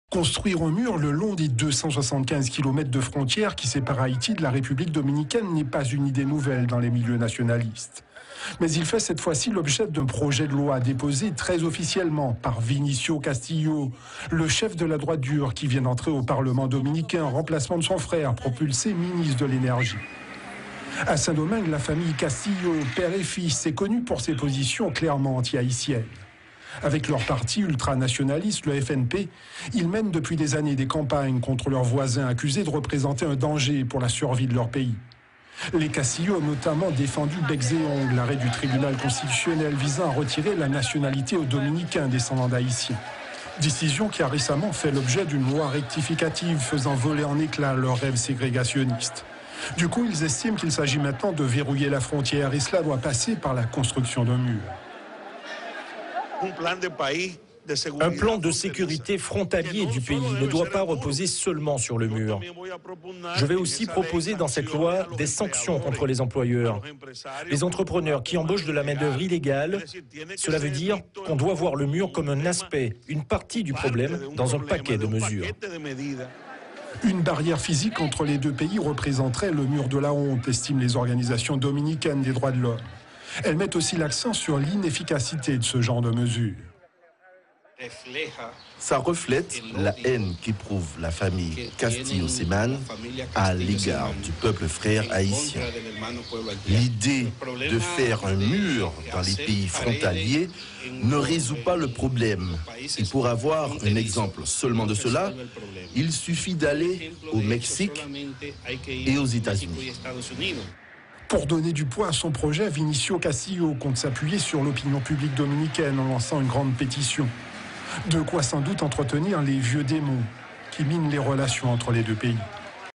Construire un mur le long des 275 km de frontières qui séparent Haïti de la République dominicaine n'est pas une idée nouvelle dans les milieux nationalistes. Mais il fait cette fois-ci l'objet d'un projet de loi déposé très officiellement par Vinicio Castillo, le chef de la droite dure qui vient d'entrer au Parlement dominicain en remplacement de son frère, propulsé ministre de l'Énergie. À Saint-Domingue, la famille Castillo, père et fils, est connue pour ses positions clairement anti-haïtiennes. Avec leur parti ultranationaliste, le FNP, ils mènent depuis des années des campagnes contre leurs voisins accusés de représenter un danger pour la survie de leur pays. Les Castillo ont notamment défendu becs et ongles l'arrêt du tribunal constitutionnel visant à retirer la nationalité aux Dominicains descendants d'Haïtiens. Décision qui a récemment fait l'objet d'une loi rectificative faisant voler en éclats leurs rêves ségrégationnistes. Du coup, ils estiment qu'il s'agit maintenant de verrouiller la frontière et cela doit passer par la construction d'un mur. Un plan de sécurité frontalier du pays ne doit pas reposer seulement sur le mur. Je vais aussi proposer dans cette loi des sanctions contre les employeurs. Les entrepreneurs qui embauchent de la main-d'œuvre illégale, cela veut dire qu'on doit voir le mur comme un aspect, une partie du problème dans un paquet de mesures. Une barrière physique entre les deux pays représenterait le mur de la honte, estiment les organisations dominicaines des droits de l'homme. Elles mettent aussi l'accent sur l'inefficacité de ce genre de mesures. Ça reflète la haine qu'éprouve la famille Castillo-Seman à l'égard du peuple frère haïtien. L'idée de faire un mur dans les pays frontaliers ne résout pas le problème. Et pour avoir un exemple seulement de cela, il suffit d'aller au Mexique et aux États-Unis. Pour donner du poids à son projet, Vinicio Castillo compte s'appuyer sur l'opinion publique dominicaine en lançant une grande pétition. De quoi sans doute entretenir les vieux démons qui minent les relations entre les deux pays.